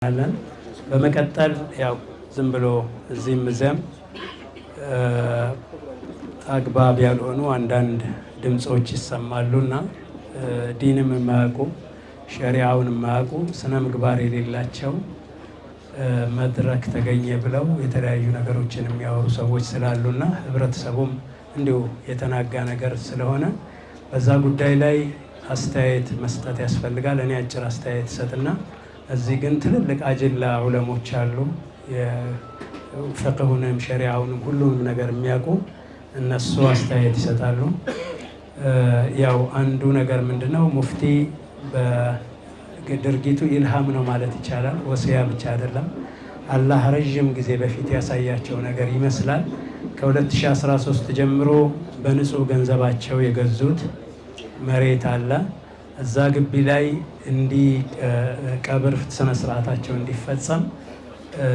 አለን በመቀጠል ያው ዝም ብሎ እዚህም እዚያም አግባብ ያልሆኑ አንዳንድ ድምጾች ይሰማሉና ዲንም የማያውቁ ሸሪዓውን የማያውቁ ስነ ምግባር የሌላቸው መድረክ ተገኘ ብለው የተለያዩ ነገሮችን የሚያወሩ ሰዎች ስላሉና ህብረተሰቡም እንዲሁ የተናጋ ነገር ስለሆነ በዛ ጉዳይ ላይ አስተያየት መስጠት ያስፈልጋል። እኔ አጭር አስተያየት ሰጥና እዚህ ግን ትልልቅ አጅላ ዑለሞች አሉ ፍቅሁንም ሸሪዓውንም ሁሉንም ነገር የሚያውቁ እነሱ አስተያየት ይሰጣሉ። ያው አንዱ ነገር ምንድነው ሙፍቲ በድርጊቱ ኢልሃም ነው ማለት ይቻላል። ወሲያ ብቻ አይደለም። አላህ ረጅም ጊዜ በፊት ያሳያቸው ነገር ይመስላል። ከ2013 ጀምሮ በንጹህ ገንዘባቸው የገዙት መሬት አለ። እዛ ግቢ ላይ ቀብር ስነ ስርዓታቸው እንዲፈጸም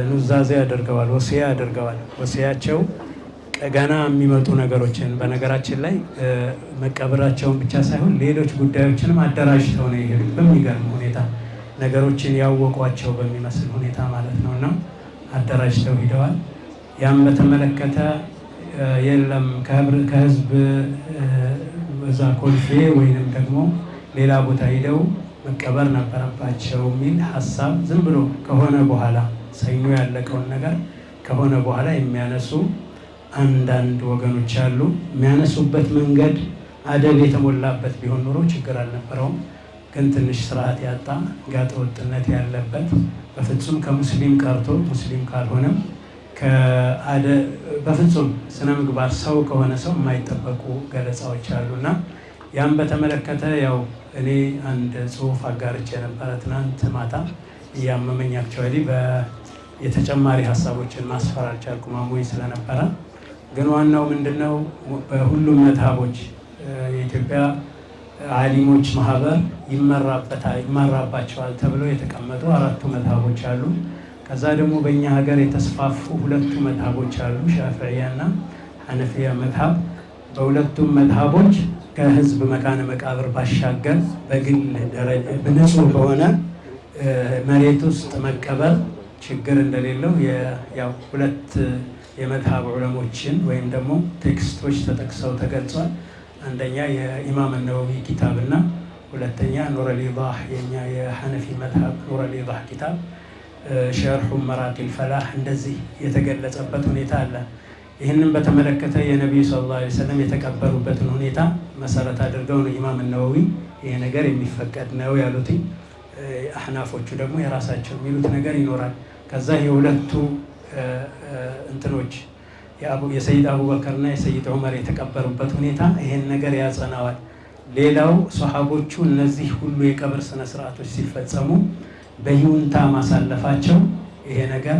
ኑዛዜ አድርገዋል፣ ወሲያ አድርገዋል። ወሲያቸው ገና የሚመጡ ነገሮችን በነገራችን ላይ መቀበራቸውን ብቻ ሳይሆን ሌሎች ጉዳዮችንም አደራጅተው ነው የሄዱት። በሚገርም ሁኔታ ነገሮችን ያወቋቸው በሚመስል ሁኔታ ማለት ነው። እና አደራጅተው ሂደዋል። ያም በተመለከተ የለም ከህዝብ በዛ ኮልፌ ወይንም ደግሞ ሌላ ቦታ ሂደው መቀበር ነበረባቸው የሚል ሀሳብ ዝም ብሎ ከሆነ በኋላ ሰኞ ያለቀውን ነገር ከሆነ በኋላ የሚያነሱ አንዳንድ ወገኖች አሉ። የሚያነሱበት መንገድ አደብ የተሞላበት ቢሆን ኖሮ ችግር አልነበረውም። ግን ትንሽ ስርዓት ያጣ ጋጠ ወጥነት ያለበት በፍጹም ከሙስሊም ቀርቶ ሙስሊም ካልሆነም በፍጹም ስነ ምግባር ሰው ከሆነ ሰው የማይጠበቁ ገለጻዎች አሉና ያም በተመለከተ ያው እኔ አንድ ጽሁፍ አጋርቼ የነበረ ትናንት ማታ እያመመኝ አክቹዋሊ የተጨማሪ ሀሳቦችን ማስፈር አልቻልኩም አሞኝ ስለነበረ። ግን ዋናው ምንድነው በሁሉም መዝሀቦች የኢትዮጵያ ዓሊሞች ማህበር ይመራባቸዋል ተብለው የተቀመጡ 4 መዝሀቦች አሉ። ከዛ ደግሞ በእኛ ሀገር የተስፋፉ 2 መዝሀቦች አሉ፣ ሻፊዒያና ሐነፊያ መዝሀብ። በሁለቱም መዝሀቦች ከህዝብ መካነ መቃብር ባሻገር በግል ደረጃ ንጹህ በሆነ መሬት ውስጥ መቀበር ችግር እንደሌለው ያው 2 የመዝሀብ ዑለሞችን ወይም ደግሞ ቴክስቶች ተጠቅሰው ተገልጿል። አንደኛ የኢማም ነወዊ ኪታብ እና ሁለተኛ ኑረል ኢዳህ የኛ የሐነፊ መዝሀብ ኑረል ኢዳህ ኪታብ ሸርሑ መራቂል ፈላህ እንደዚህ የተገለጸበት ሁኔታ አለ። ይህንን በተመለከተ የነቢዩ ሰለላሁ ዐለይሂ ወሰለም የተቀበሩበትን ሁኔታ መሰረት አድርገው ነው ኢማም ነወዊ ይሄ ነገር የሚፈቀድ ነው ያሉት። አህናፎቹ ደግሞ የራሳቸው የሚሉት ነገር ይኖራል። ከዛ የሁለቱ እንትኖች የሰይድ አቡበከርና የሰይድ ዑመር የተቀበሩበት ሁኔታ ይሄን ነገር ያጸናዋል። ሌላው ሶሐቦቹ እነዚህ ሁሉ የቀብር ስነ ስርዓቶች ሲፈጸሙ በይሁንታ ማሳለፋቸው ይሄ ነገር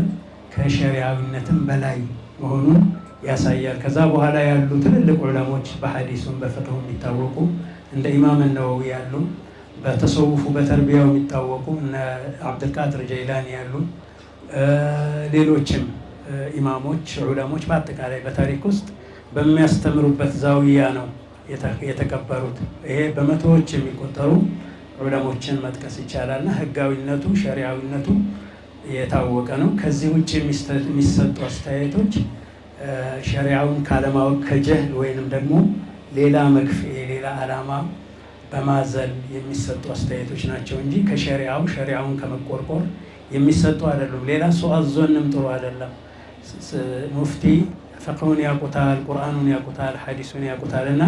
ከሸሪዓዊነትም በላይ መሆኑን ያሳያል። ከዛ በኋላ ያሉ ትልልቅ ዑለሞች በሐዲሱም በፍቅሁ የሚታወቁ እንደ ኢማም ነወዊ ያሉ፣ በተሰውፉ በተርቢያው የሚታወቁ እነ አብዱልቃድር ጀይላኒ ያሉ፣ ሌሎችም ኢማሞች ዑለሞች በአጠቃላይ በታሪክ ውስጥ በሚያስተምሩበት ዛውያ ነው የተቀበሩት። ይሄ በመቶዎች የሚቆጠሩ ዑለሞችን መጥቀስ ይቻላልና ህጋዊነቱ ሸሪዓዊነቱ የታወቀ ነው። ከዚህ ውጭ የሚሰጡ አስተያየቶች ሸሪዓውን ካለማወቅ ከጀህል ወይንም ደግሞ ሌላ መክፍያ ሌላ ዓላማ በማዘል የሚሰጡ አስተያየቶች ናቸው እንጂ ሸሪዓውን ከመቆርቆር የሚሰጡ አይደሉም። ሌላ ሰው አዞንም ጥሩ አይደለም። ሙፍቲ ፍቅሁን ያውቁታል፣ ቁርአኑን ያውቁታል፣ ሐዲሱን ያውቁታል እና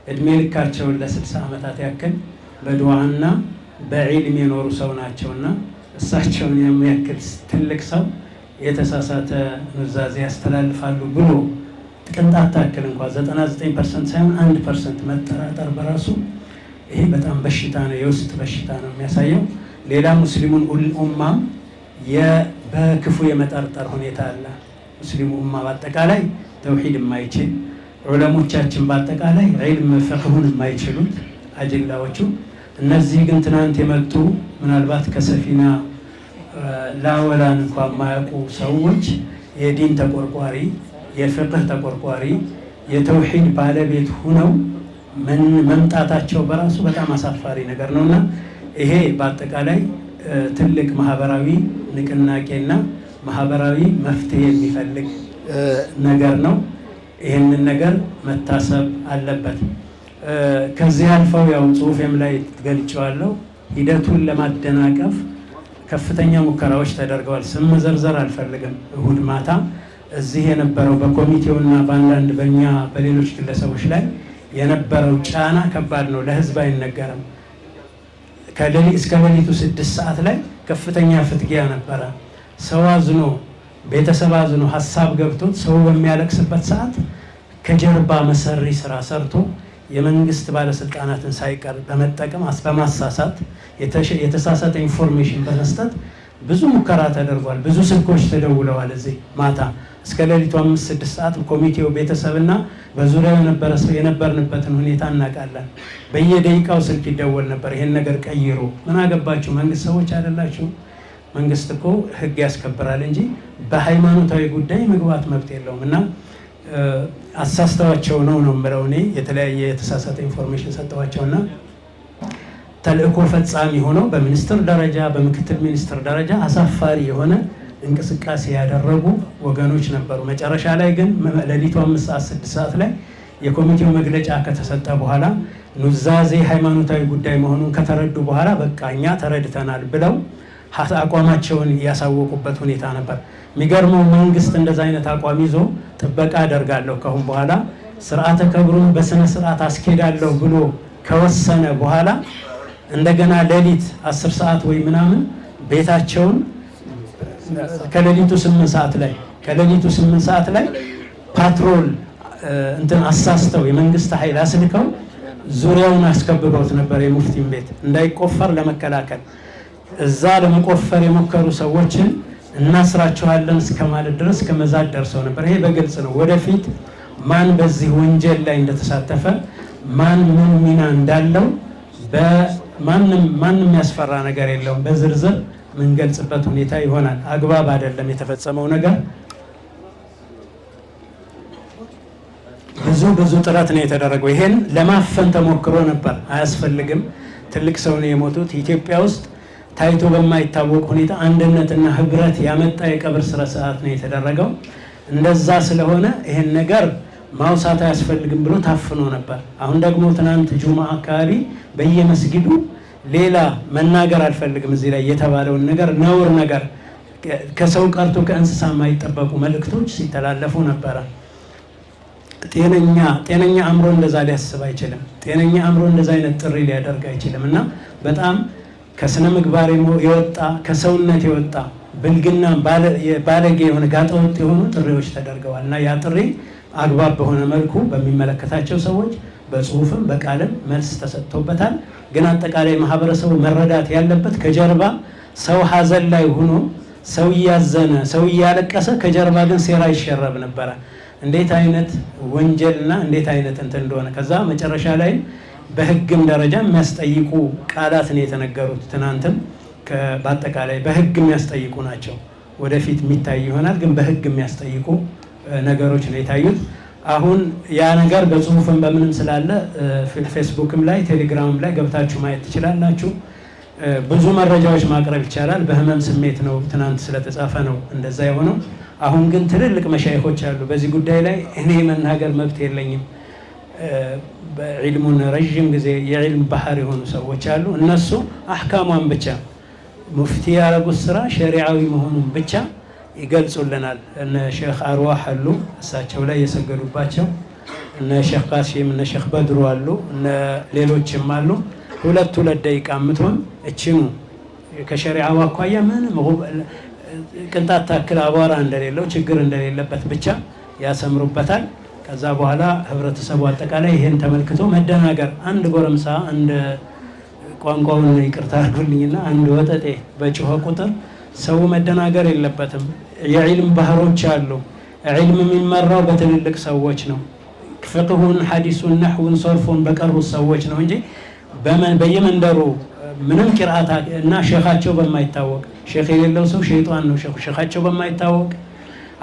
እድሜ ልካቸውን ለ60 ዓመታት ያክል በዱዓና በዒልም የኖሩ ሰው ናቸውና እሳቸውን የሚያክል ትልቅ ሰው የተሳሳተ ኑዛዜ ያስተላልፋሉ ብሎ ቅንጣት ታክል እንኳን 99% ሳይሆን 1% መጠራጠር በራሱ ይሄ በጣም በሽታ ነው፣ የውስጥ በሽታ ነው የሚያሳየው። ሌላ ሙስሊሙን ኡማም በክፉ የመጠርጠር ሁኔታ አለ። ሙስሊሙ ኡማ በአጠቃላይ ተውሂድ የማይችል ዑለሞቻችን በአጠቃላይ ዒልም ፍቅሁን የማይችሉት አጅላዎቹ እነዚህ ግን ትናንት የመጡ ምናልባት ከሰፊና ላወላን እንኳን የማያውቁ ሰዎች የዲን ተቆርቋሪ የፍቅህ ተቆርቋሪ የተውሂድ ባለቤት ሁነው መምጣታቸው በራሱ በጣም አሳፋሪ ነገር ነውና ይሄ በአጠቃላይ ትልቅ ማህበራዊ ንቅናቄና ማህበራዊ መፍትሄ የሚፈልግ ነገር ነው። ይህንን ነገር መታሰብ አለበት። ከዚህ አልፈው ያው ጽሁፌም ላይ ገልጬዋለሁ፣ ሂደቱን ለማደናቀፍ ከፍተኛ ሙከራዎች ተደርገዋል። ስም መዘርዘር አልፈልግም። እሁድ ማታ እዚህ የነበረው በኮሚቴውና በአንዳንድ በእኛ በሌሎች ግለሰቦች ላይ የነበረው ጫና ከባድ ነው፣ ለህዝብ አይነገርም። እስከ ሌሊቱ 6 ሰዓት ላይ ከፍተኛ ፍትጊያ ነበረ። ሰው አዝኖ ቤተሰብ አዝኖ ሀሳብ ገብቶት ሰው በሚያለቅስበት ሰዓት ከጀርባ መሰሪ ስራ ሰርቶ የመንግስት ባለስልጣናትን ሳይቀር በመጠቀም በማሳሳት የተሳሳተ ኢንፎርሜሽን በመስጠት ብዙ ሙከራ ተደርጓል። ብዙ ስልኮች ተደውለዋል። እዚህ ማታ እስከ ሌሊቱ 5-6 ሰዓት ኮሚቴው ቤተሰብና በዙሪያው የነበርንበትን ሁኔታ እናውቃለን። በየደቂቃው ስልክ ይደወል ነበር። ይሄን ነገር ቀይሮ ምን አገባችሁ? መንግስት ሰዎች አይደላችሁ? መንግስት እኮ ህግ ያስከብራል እንጂ በሃይማኖታዊ ጉዳይ መግባት መብት የለውም። እና አሳስተዋቸው ነው የምለው እኔ። የተለያየ የተሳሳተ ኢንፎርሜሽን ሰጠዋቸውና ተልእኮ ፈጻሚ ሆነው በሚኒስትር ደረጃ በምክትል ሚኒስትር ደረጃ አሳፋሪ የሆነ እንቅስቃሴ ያደረጉ ወገኖች ነበሩ። መጨረሻ ላይ ግን ሌሊቱ 5-6 ሰዓት ላይ የኮሚቴው መግለጫ ከተሰጠ በኋላ ኑዛዜ ሃይማኖታዊ ጉዳይ መሆኑን ከተረዱ በኋላ በቃ እኛ ተረድተናል ብለው አቋማቸውን ያሳወቁበት ሁኔታ ነበር። የሚገርመው መንግስት እንደዛ አይነት አቋም ይዞ ጥበቃ አደርጋለሁ ከአሁን በኋላ ስርዓተ ቀብሩን በስነ ስርዓት አስኬዳለሁ ብሎ ከወሰነ በኋላ እንደገና ሌሊት 10 ሰዓት ወይ ምናምን ቤታቸውን ከሌሊቱ 8 ሰዓት ላይ ፓትሮል አሳስተው የመንግስት ኃይል አስልከው ዙሪያውን አስከብበውት ነበር። የሙፍቲን ቤት እንዳይቆፈር ለመከላከል እዛ ለመቆፈር የሞከሩ ሰዎችን እናስራቸዋለን እስከማለት ድረስ ከመዛት ደርሰው ነበር። ይሄ በግልጽ ነው። ወደፊት ማን በዚህ ወንጀል ላይ እንደተሳተፈ ማን ምን ሚና እንዳለው ማንም ያስፈራ ነገር የለውም። በዝርዝር ምንገልጽበት ሁኔታ ይሆናል። አግባብ አይደለም የተፈጸመው ነገር። ብዙ ጥረት ነው የተደረገው። ይሄን ለማፈን ተሞክሮ ነበር። አያስፈልግም። ትልቅ ሰው ነው የሞቱት። ኢትዮጵያ ውስጥ ታይቶ በማይታወቅ ሁኔታ አንድነትና ህብረት ያመጣ የቀብር ስነ ስርዓት ነው የተደረገው። እንደዛ ስለሆነ ይሄን ነገር ማውሳት አያስፈልግም ብሎ ታፍኖ ነበር። አሁን ደግሞ ትናንት ጁምዓ አካባቢ በየመስጊዱ ሌላ መናገር አልፈልግም እዚህ ላይ የተባለውን ነገር ነውር ነገር ከሰው ቀርቶ ከእንስሳ የማይጠበቁ መልእክቶች ሲተላለፉ ነበረ። ጤነኛ አእምሮ እንደዛ ሊያስብ አይችልም። ጤነኛ አእምሮ እንደዛ አይነት ጥሪ ሊያደርግ አይችልም። እና በጣም ከስነ ምግባር የወጣ ከሰውነት የወጣ ብልግና ባለጌ የሆነ ጋጠወጥ የሆኑ ጥሪዎች ተደርገዋል። እና ያ ጥሪ አግባብ በሆነ መልኩ በሚመለከታቸው ሰዎች በጽሁፍም በቃልም መልስ ተሰጥቶበታል። ግን አጠቃላይ ማህበረሰቡ መረዳት ያለበት ከጀርባ ሰው ሀዘን ላይ ሆኖ ሰው እያዘነ ሰው እያለቀሰ ከጀርባ ግን ሴራ ይሸረብ ነበረ። እንዴት አይነት ወንጀልና እንዴት አይነት እንደሆነ ከዛ መጨረሻ ላይ በህግም ደረጃ የሚያስጠይቁ ቃላት ነው የተነገሩት። ትናንትም በአጠቃላይ በህግ የሚያስጠይቁ ናቸው። ወደፊት የሚታይ ይሆናል። ግን በህግ የሚያስጠይቁ ነገሮች ነው የታዩት። አሁን ያ ነገር በጽሁፍም በምንም ስላለ ፌስቡክም ላይ ቴሌግራምም ላይ ገብታችሁ ማየት ትችላላችሁ። ብዙ መረጃዎች ማቅረብ ይቻላል። በህመም ስሜት ነው ትናንት ስለተጻፈ ነው እንደዛ የሆነው። አሁን ግን ትልልቅ መሻይኾች አሉ በዚህ ጉዳይ ላይ እኔ መናገር መብት የለኝም። በዕልሙን ረዥም ጊዜ የዕልም ባህር የሆኑ ሰዎች አሉ። እነሱ አህካሟን ብቻ ሙፍቲ ያረጉት ስራ ሸሪዓዊ መሆኑን ብቻ ይገልጹልናል። እነ ሼክ አርዋህ አሉ እሳቸው ላይ የሰገዱባቸው፣ እነ ሼክ ቃሲም እነ ሼክ በድሩ አሉ፣ እነ ሌሎችም አሉ። ሁለት ደቂቃ የምትሆን እችኑ ከሸሪዓው አኳያ ምንም ቅንጣት ታክል አቧራ እንደሌለው ችግር እንደሌለበት ብቻ ያሰምሩበታል። ከዛ በኋላ ህብረተሰቡ አጠቃላይ ይሄን ተመልክቶ መደናገር አንድ ጎረምሳ አንድ ቋንቋውን ይቅርታ አድርጉልኝና አንድ ወጠጤ በጮኸ ቁጥር ሰው መደናገር የለበትም። የዕልም ባህሮች አሉ። ዕልም የሚመራው በትልልቅ ሰዎች ነው። ፍቅሁን፣ ሐዲሱን፣ ነህውን፣ ሶርፉን በቀሩት ሰዎች ነው እንጂ በየመንደሩ ምንም ቂርአት እና ሼኻቸው በማይታወቅ ሼኽ የሌለው ሰው ሸይጣን ነው። ሼኻቸው በማይታወቅ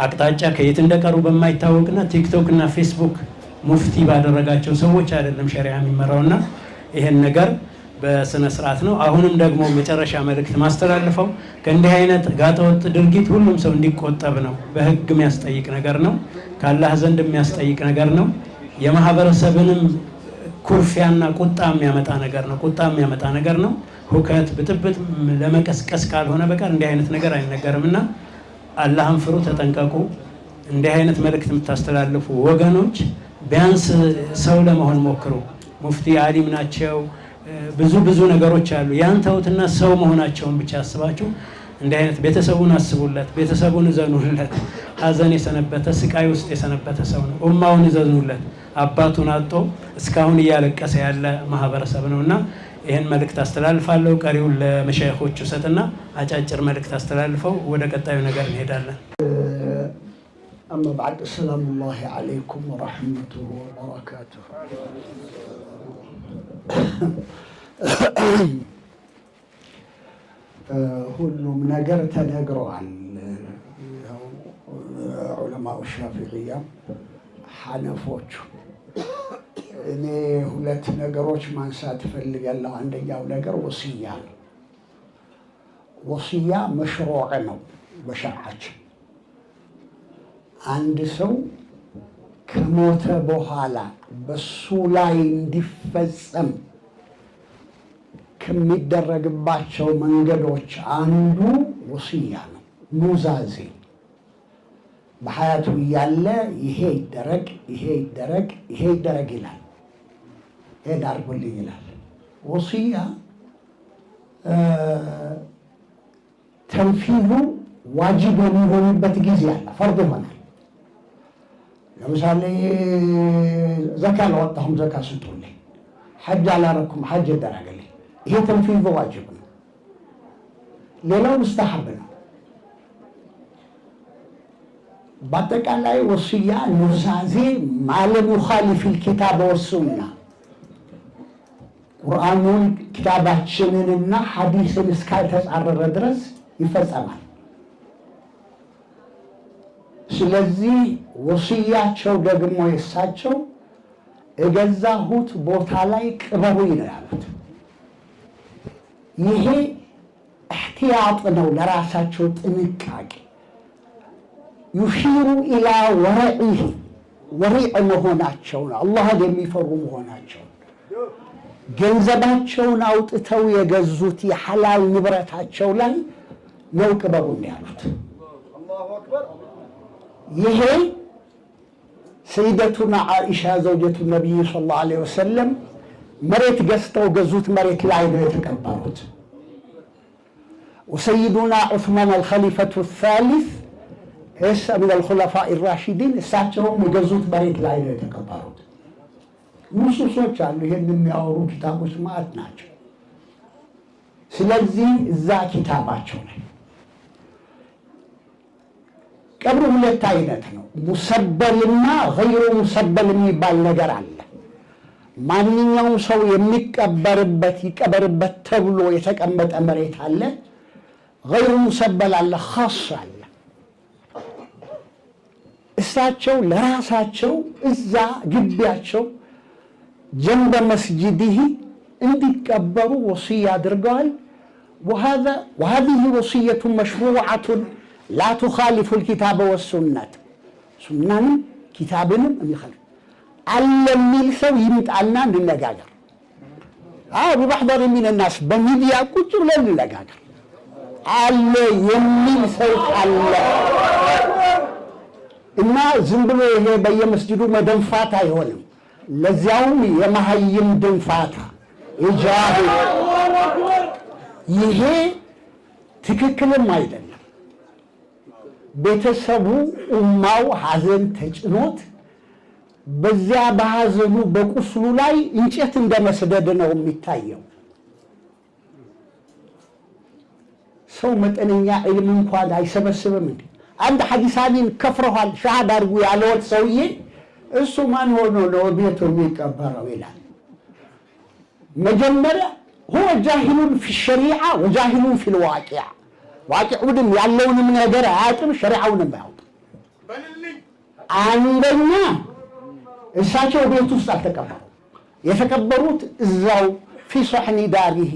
አቅጣጫ ከየት እንደቀሩ በማይታወቅና ቲክቶክ እና ፌስቡክ ሙፍቲ ባደረጋቸው ሰዎች አይደለም ሸሪዓ የሚመራውና ይሄን ነገር በስነ ስርዓት ነው። አሁንም ደግሞ መጨረሻ መልእክት ማስተላልፈው ከእንዲህ አይነት ጋጠወጥ ድርጊት ሁሉም ሰው እንዲቆጠብ ነው። በህግ የሚያስጠይቅ ነገር ነው። ከአላህ ዘንድ የሚያስጠይቅ ነገር ነው። የማህበረሰብንም ኩርፊያና ቁጣ የሚያመጣ ነገር ነው። ሁከት ብጥብጥ ለመቀስቀስ ካልሆነ በቀር እንዲህ አይነት ነገር አይነገርምና አላህን ፍሩ፣ ተጠንቀቁ። እንዲህ አይነት መልእክት የምታስተላልፉ ወገኖች ቢያንስ ሰው ለመሆን ሞክሩ። ሙፍቲ አሊም ናቸው፣ ብዙ ነገሮች አሉ። ያን ተውትና ሰው መሆናቸውን ብቻ አስባችሁ እንዲህ አይነት ቤተሰቡን አስቡለት፣ ቤተሰቡን እዘኑለት። ሀዘን የሰነበተ ስቃይ ውስጥ የሰነበተ ሰው ነው። ኡማውን እዘኑለት። አባቱን አጥቶ እስካሁን እያለቀሰ ያለ ማህበረሰብ ነውና ይህን መልእክት አስተላልፋለሁ። ቀሪውን ለመሻይኾቹ ሰጥና አጫጭር መልእክት አስተላልፈው ወደ ቀጣዩ ነገር እንሄዳለን። أما بعد السلام الله عليكم ورحمته وبركاته. ሁሉም ነገር ተነግረዋል። ዑለማው ሻፊዕያ ሐነፎቹ። እኔ ሁለት ነገሮች ማንሳት እፈልጋለሁ። አንደኛው ነገር ወሲያ ነው። ወሲያ መሽሩዕ ነው በሸርዓችን። አንድ ሰው ከሞተ በኋላ በሱ ላይ እንዲፈጸም ከሚደረግባቸው መንገዶች አንዱ ወሲያ ነው። ኑዛዜ በሐያቱ እያለ ይሄ ይደረግ ይላል። ይሄን አድርጉልኝ ይላል። ወሲያ ተንፊዙ ዋጅብ የሚሆንበት ጊዜ አለ። ፈርድ ይሆናል። ለምሳሌ ዘካ አላወጣሁም፣ ዘካ ስጡልኝ። ሐጅ አላረኩም፣ ሐጅ ይደረግልኝ። ይሄ ተንፊዙ ዋጅብ ነው። ሌላው ሙስተሐብ ነው። በአጠቃላይ ወሲያ ኑዛዜ ማለም ዩኻሊፍ الكتاب والسنة ቁርአኑን ኪታባችንንና ሐዲስን እስካልተጻረረ ድረስ ይፈጸማል። ስለዚህ ወሲያቸው ደግሞ የሳቸው እገዛሁት ቦታ ላይ ቅበሩኝ ነው ያሉት። ይሄ እህቲያጥ ነው፣ ለራሳቸው ጥንቃቄ። ዩሺሩ ኢላ ወረዒህ ወሪዕ መሆናቸው ነው፣ አላህን የሚፈሩ መሆናቸው። ገንዘባቸውን አውጥተው የገዙት የሐላል ንብረታቸው ላይ ነው ቅበሩኝ ያሉት። ይሄ ሰይደቱና ዓኢሻ ዘውጀቱ ነቢይ ሰለላሁ ዐለይሂ ወሰለም መሬት ገዝተው ገዙት መሬት ላይ ነው የተቀበሩት። ወሰይዱና ዑስማን አልኸሊፈቱ ሳሊስ من الخلفاء الراشدين እሳቸውም የገዙት መሬት ላይ ነው የተቀበሩት። ንሱሶች አሉ፣ ይሄን የሚያወሩ ኪታቦች ማለት ናቸው። ስለዚህ እዛ ኪታባቸው ላይ ቀብሩ ሁለት አይነት ነው፣ ሙሰበልና ገይሩ ሙሰበል የሚባል ነገር አለ። ማንኛውም ሰው የሚቀበርበት ይቀበርበት ተብሎ የተቀመጠ መሬት አለ። ገይሩ ሙሰበል አለ፣ ኻስ አለ። እሳቸው ለራሳቸው እዛ ግቢያቸው ጀንበ መስጂድህ እንዲቀበሩ ወሲያ አድርገዋል። وهذه وصية مشروعة لا تخالف الكتاب والسنة سنة كتابنا يخالف علم سو يمتعنا للنجاجر بمحضر من الناس بميديا كتر للنجاجر على يمين سو على እና ዝም ብሎ ይሄ በየመስጂዱ መደንፋት አይሆንም። ለዚያውም የመሀይም ድንፋታ ኢጃቢ፣ ይሄ ትክክልም አይደለም። ቤተሰቡ ኡማው ሐዘን ተጭኖት በዚያ በሐዘኑ በቁስሉ ላይ እንጨት እንደመስደድ ነው የሚታየው። ሰው መጠነኛ ዒልም እንኳን አይሰበስብም እንዴ? አንድ ሐዲሳኒን ከፍረዋል ሻሃዳ አድርጉ ያለወት ሰውዬ እሱ ማን ሆኖ ነው ቤቱ የሚቀበረው ይላል። መጀመሪያ هو جاهل في الشريعة وجاهل في الواقع واقعውንም ያለውንም ነገር አያውቅም፣ ሸሪዓውንም አያውቅም። አንደኛ እሳቸው ቤት ውስጥ አልተቀበሩ፣ የተቀበሩት እዛው ፊ ሶሕኒ ዳሪሂ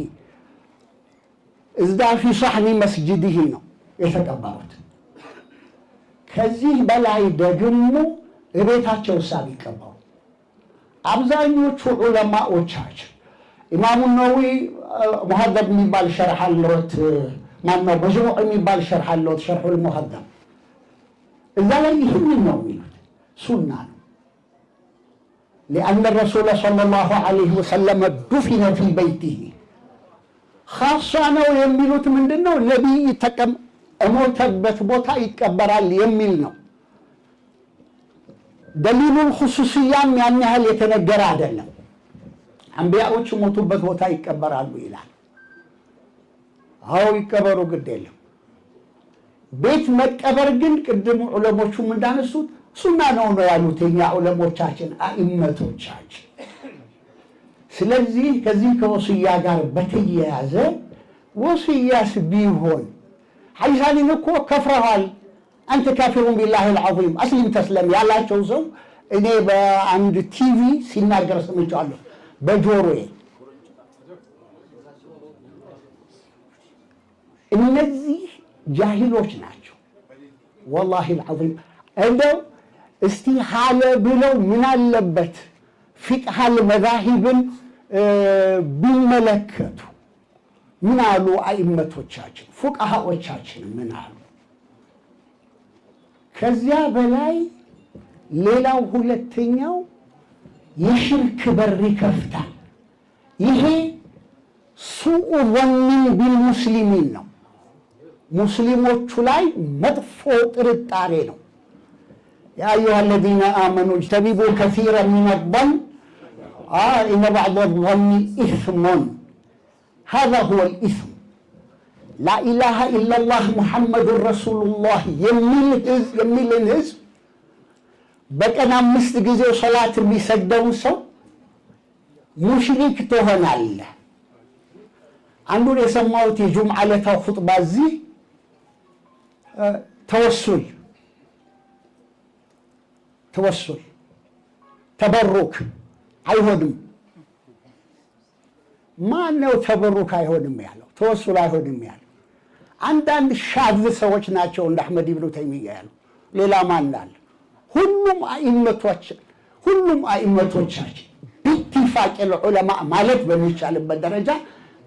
እዛ ፊ ሶሕኒ መስጅድህ ነው የተቀበሩት። ከዚህ በላይ ደግሞ እቤታቸው እሳ ቢቀበሩ አብዛኞቹ ዑለማዎቻችን ኢማሙ ነወዊ ሙሀደብ የሚባል ሸርሕ አለዎት፣ ማነው መጅሙዕ የሚባል ሸርሕ አለዎት፣ ሸርሑል ሙሀደብ እዛ ላይ ይህንን ነው የሚሉት ሱና ነው። لأن الرسول صلى الله عليه وسلم دفن في بيته خاصة ነው የሚሉት ምንድነው ነብይ እሞተበት ቦታ ይቀበራል የሚል ነው። ደሊሉል ኹሱሲያም ያን ያህል የተነገረ አይደለም። አንቢያዎች ሞቱበት ቦታ ይቀበራሉ ይላል። አዎ ይቀበሩ፣ ግድ የለም። ቤት መቀበር ግን ቅድም ዑለሞቹም እንዳነሱት ሱና ነው ያሉት የኛ ዑለሞቻችን አኢመቶቻችን። ስለዚህ ከዚህ ከወስያ ጋር በተያያዘ ወስያስ ቢሆን ሐይሳኒን እኮ ከፍረዋል አንተ ካፊሩን ቢላሂ አልዓዚም አስሊም ተስለም ያላቸው ሰው እኔ በአንድ ቲቪ ሲናገር ሰምቻለሁ በጆሮዬ። እነዚህ ጃሂሎች ናቸው ወላሂ አልዓዚም። እንደው እስቲ ሐለ ብለው ምን አለበት ፊቅሃል መዛሂብን ቢመለከቱ ምን አሉ አኢመቶቻችን ፉቃሃዎቻችን ምን አሉ? ከዚያ በላይ ሌላው ሁለተኛው የሽርክ በር ይከፍታል። ይሄ ሱኡ ظንን ቢልሙስሊሚን ነው፣ ሙስሊሞቹ ላይ መጥፎ ጥርጣሬ ነው። ያ አዩሃ አለዚነ አመኑ እጅተኒቡ ከሲረን ሚነ ظን ኢነ ባዕደ ظን ኢስሙን هذا هو الإثم لا إله إلا الله محمد رسول الله የሚልን ህዝብ በቀን 5 ጊዜ ሶላት የሚሰግደውን ሰው ሙሽሪክ ትሆናለህ። አንዱን የሰማሁት የጁምዓ ዕለት ኹጥባ እዚህ ተወሱል ተበሩክ አይሆንም። ማን ነው ተበሩክ አይሆንም ያለው? ተወሱል አይሆንም ያለው? አንዳንድ ሻዝ ሰዎች ናቸው እንደ አሕመድ ኢብኑ ተይሚያ ያሉ። ሌላ ማን አለ? ሁሉም አኢመቶቻችን ቢትፋቅ ዑለማ ማለት በሚቻልበት ደረጃ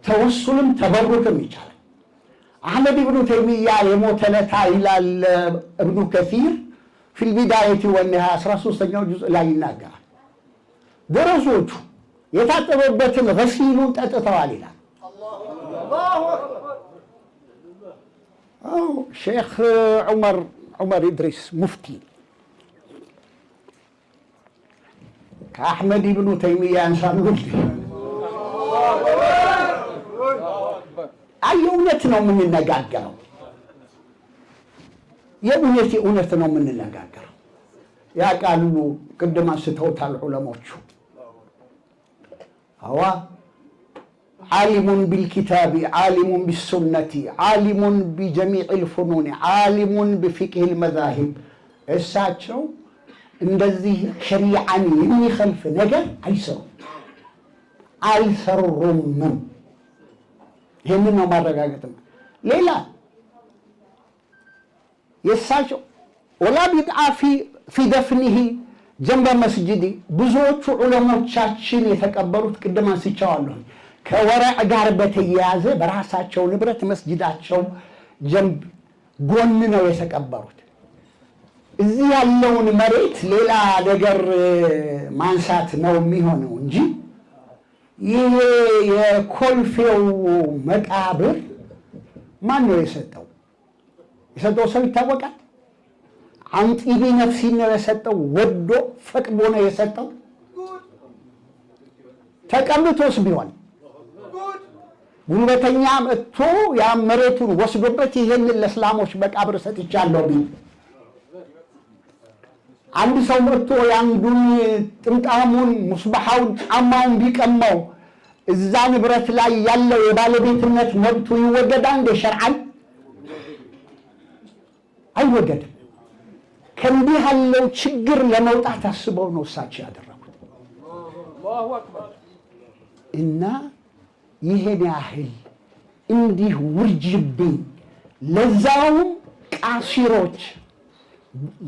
ተወሱልም ተበሩክም ይቻላል። አሕመድ ኢብኑ ተይሚያ የሞተ ዕለት ይላል እብኑ ከሲር ፊል ቢዳየቲ ወኒሃያ 13ኛው ጁዝ ላይ ይናገራል። ደረሶቹ የታጠበበትን ገሲሉን ጠጥተዋል ይላል። ሼክ ዑመር ኢድሪስ ሙፍቲ ከአሕመድ ኢብኑ ተይሚያ ያንሳሉ። የእውነት ነው የምንነጋገረው፣ የእውነት ነው የምንነጋገረው። ያ ቃሉ ቅድም አንስተውታል ዑለሞቹ። هو عالم بالكتاب عالم بالسنة عالم بجميع الفنون عالم بفقه المذاهب እሳቸው እንደዚህ ሸሪዓን የሚخልፍ ነገር አይሰሩም። ይሄንን ነው ማረጋገጥ። ሌላ የእሳቸው ወላ ቢድዓ ፊ ደፍኒሂ ጀንበ መስጂዲ ብዙዎቹ ዑለሞቻችን የተቀበሩት ቅድም አንስቼዋለሁ ከወረዕ ጋር በተያያዘ በራሳቸው ንብረት መስጂዳቸው ጀንብ ጎን ነው የተቀበሩት። እዚህ ያለውን መሬት ሌላ ነገር ማንሳት ነው የሚሆነው እንጂ ይሄ የኮልፌው መቃብር ማን ነው የሰጠው? የሰጠው ሰው ይታወቃል። አንጢቢ ነፍሲ ነው የሰጠው፣ ወዶ ፈቅዶ ነው የሰጠው። ተቀምጦስ ቢሆን ጉልበተኛ መጥቶ ያ መሬቱን ወስዶበት ይሄንን ለእስላሞች መቃብር ሰጥቻለሁ ቢል አንድ ሰው መጥቶ ያንዱን ጥምጣሙን ሙስባሐውን ጫማውን ቢቀማው እዛ ንብረት ላይ ያለው የባለቤትነት መብቱ ይወገዳል እንደ ሸርዓን? አይወገድም። ከእንዲህ ያለው ችግር ለመውጣት አስበው ነው እሳቸው ያደረጉት። እና ይሄን ያህል እንዲህ ውርጅብኝ ለዛውም ቃሲሮች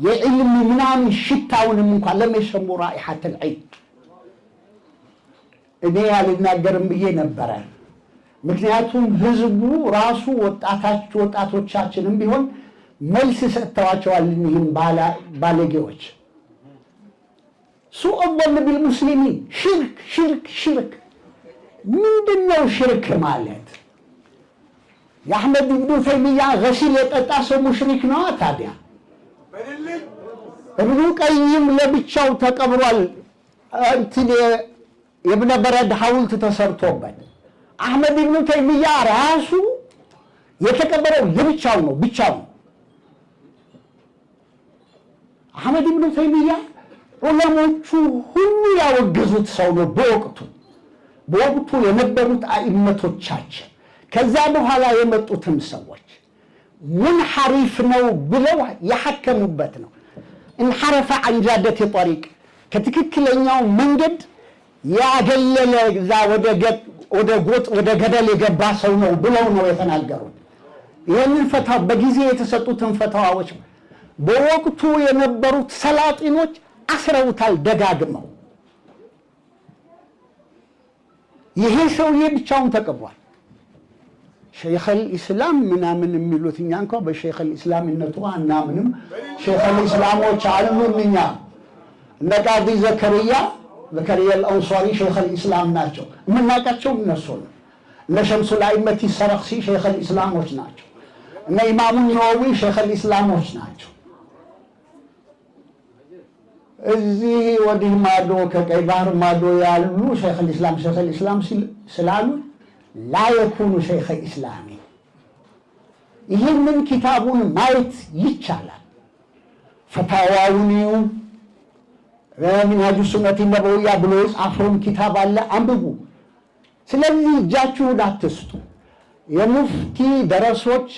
የዕልም ምናምን ሽታውንም እንኳን ለመሰሙ ራኢሐት العلم እኔ ያልናገርም ብዬ ነበረ። ምክንያቱም ህዝቡ ራሱ ወጣቶቻችንም ቢሆን መልስ ሰጥተዋቸዋል። እኒህም ባለጌዎች ሱء الظن بالمسلمين ሽርክ ሽርክ ሽርክ ምንድነው ሽርክ ማለት? የአሕመድ ኢብኑ ተይሚያ ገሲል የጠጣ ሰው ሙሽሪክ ነው ታዲያ? ኢብኑ ቀይም ለብቻው ተቀብሯል። እንትን የኢብኑ በረድ ሐውልት ተሰርቶበት አሕመድ ኢብኑ ተይሚያ ራሱ የተቀበረው ለብቻው ነው፣ ብቻው። አሕመድ ኢብኑ ተይሚያ ዑለሞቹ ሁሉ ያወገዙት ሰው ነው በወቅቱ የነበሩት አኢመቶቻችን ከዛ በኋላ የመጡትም ሰዎች ሙንሐሪፍ ነው ብለው ያሐከሙበት ነው። እንሐረፈ عن جادة طريق ከትክክለኛው መንገድ ያገለለ እዛ ወደ ገደል የገባ ሰው ነው ብለው ነው የተናገሩት። ይህንን ፈታው በጊዜ የተሰጡትን ፈታዋዎች በወቅቱ የነበሩት ሰላጢኖች አስረውታል ደጋግመው። ይሄ ሰውዬ ብቻውን ተቀብሯል። ሸይኽ አልኢስላም ምናምን የሚሉት እኛ እንኳን በሸይኽ አልኢስላምነቱ አናምንም። ሸይኽ አልኢስላሞች አሉን እኛ እነ ቃዲ ዘከርያ አልአንሷሪ ሸይኽ አልኢስላም ናቸው። የምናውቃቸው እነሱ ነው። እነ ሸምሱል አኢመቲ ሰረኽሲ ሸይኽ አልኢስላሞች ናቸው። እነ ኢማሙ ነወዊ ሸይኽ አልኢስላሞች ናቸው። እዚህ ወዲህ ማዶ ከቀይ ባህር ማዶ ያሉ ሸይኽ አልኢስላም ስላሉ ላ የኩኑ ሸይኽ ኢስላሚ። ይህንን ኪታቡን ማየት ይቻላል። ፈታዋውን ሚንሃጁ ሱነቲ ነበውያ ብሎ የጻፈውን ኪታብ አለ፣ አንብቡ። ስለዚህ እጃችሁን አትስጡ። የሙፍቲ ደረሶች፣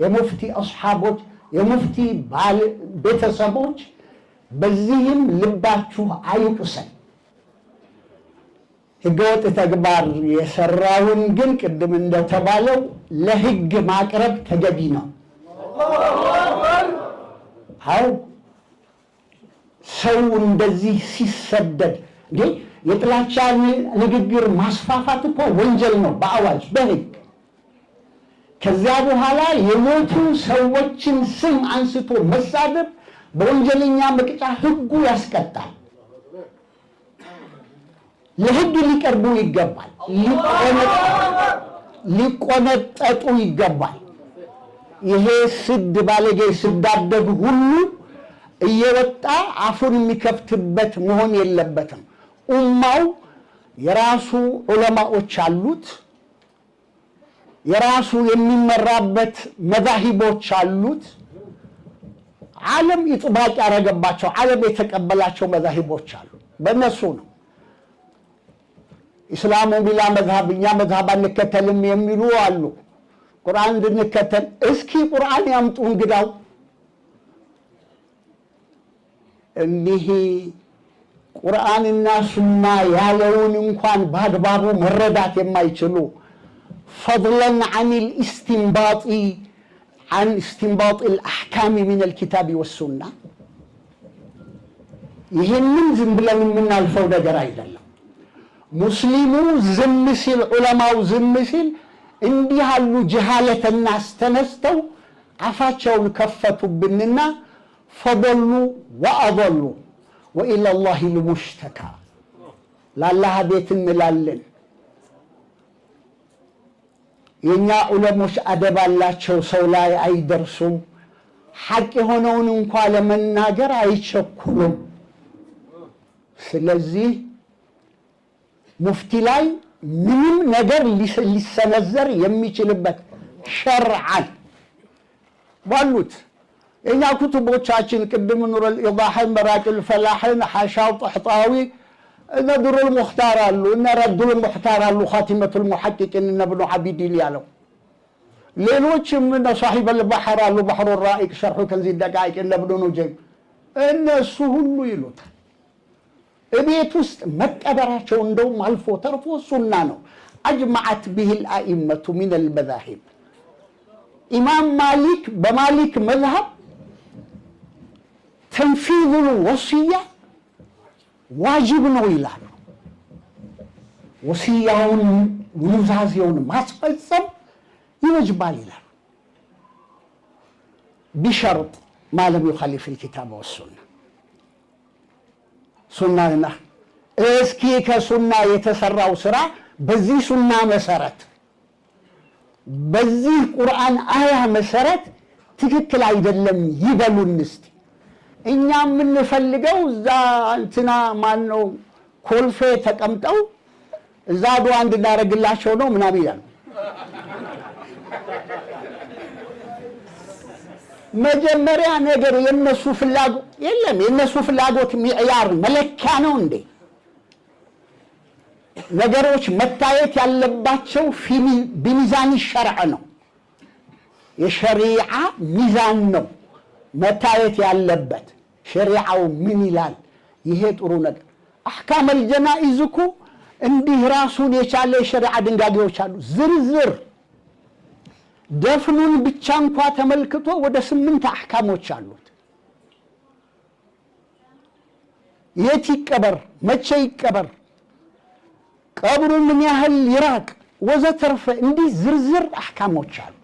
የሙፍቲ አስሓቦች፣ የሙፍቲ ቤተሰቦች በዚህም ልባችሁ አይቁሰል። ህገወጥ ተግባር የሰራውን ግን ቅድም እንደተባለው ለህግ ማቅረብ ተገቢ ነው። አው ሰው እንደዚህ ሲሰደድ እንዴ የጥላቻ ንግግር ማስፋፋት እኮ ወንጀል ነው በአዋጅ በህግ። ከዚያ በኋላ የሞቱ ሰዎችን ስም አንስቶ መሳደብ በወንጀለኛ መቅጫ ህጉ ያስቀጣል። ለህግ ሊቀርቡ ይገባል፣ ሊቆነጠጡ ይገባል። ይሄ ስድ ባለጌ ስዳደግ ሁሉ እየወጣ አፉን የሚከፍትበት መሆን የለበትም። ኡማው የራሱ ዑለማዎች አሉት፣ የራሱ የሚመራበት መዛሂቦች አሉት። ዓለም ኢጥባቅ ያደረገባቸው ዓለም የተቀበላቸው መዛሂቦች አሉ። በእነሱ ነው ኢስላሙ ቢላ መዝሃብ እኛ መዝሃብ አንከተልም የሚሉ አሉ። ቁርአን እንድንከተል እስኪ ቁርአን ያምጡ እንግዳው። እኒህ ቁርአንና ሱና ያለውን እንኳን በአግባቡ መረዳት የማይችሉ ፈضለን عن استنباط الأحكام من الكتاب والسنة ይህንን ዝም ብለን የምናልፈው ነገር አይደለም። ሙስሊሙ ዝም ሲል ዑለማው ዝም ሲል እንዲህ ያሉ ጀሃለተና አስተነስተው አፋቸውን ከፈቱብንና ፈضሉ ወአضሉ وإلى الله المشتكى ላላህ ቤት እንላለን። የኛ ዑለሞች አደብ አላቸው፣ ሰው ላይ አይደርሱም። ሐቅ የሆነውን እንኳን ለመናገር አይቸኩሉም። ስለዚህ ሙፍቲ ላይ ምንም ነገር ሊሰነዘር የሚችልበት ሸርዓን ባሉት የኛ ኩቱቦቻችን ቅድም ኑረል ኢዳህን መራቂል ፈላህን ሐሻው ጠህጣዊ እነ ዱሩል ሙኽታር አሉ፣ እነ ረዱል ሙኽታር አሉ፣ ኻቲመቱል ሙሐቂቂን እነ ኢብኑ ዐቢዲን ያለው ሌሎችም እነ ሷሂበል ባህር አሉ፣ ባህሩ ራኢቅ ሸርሑ ከንዚ ደቃኢቅ እነ ኢብኑ ኑጀይም እነሱ ሁሉ ይሉታል። እቤት ውስጥ መቀበራቸው እንደውም አልፎ ተርፎ ሱና ነው። أجمعت به الأئمة من المذاهب إمام مالك بمالك مذهب تنفيذ الوصية واجب نويلان وصيون ونزازيون ما تفصم يوجبال له بشرط ما لم يخالف الكتاب والسنة سنة لنا اسكي كسنة يتسرع سرع بزي سنة مسارت بزي قرآن آية مسارت تككل عيد اللم يبلو النستي إنيام من نفلقو زا انتنا مانو كولفة تكمتو زادو عند نارق الله شونو منابيان መጀመሪያ ነገር የነሱ ፍላጎት የለም የነሱ ፍላጎት ሚዕያር መለኪያ ነው እንዴ ነገሮች መታየት ያለባቸው በሚዛን ሸርዕ ነው የሸሪዓ ሚዛን ነው መታየት ያለበት ሸሪዓው ምን ይላል ይሄ ጥሩ ነገር አህካም الجنائز እኮ እንዲህ ራሱን የቻለ ሸሪዓ ድንጋጌዎች አሉ ዝርዝር ደፍኑን ብቻ እንኳን ተመልክቶ ወደ 8 አህካሞች አሉት የት ይቀበር መቼ ይቀበር ቀብሩ ምን ያህል ይራቅ ወዘተርፈ እንዲህ ዝርዝር አህካሞች አሉ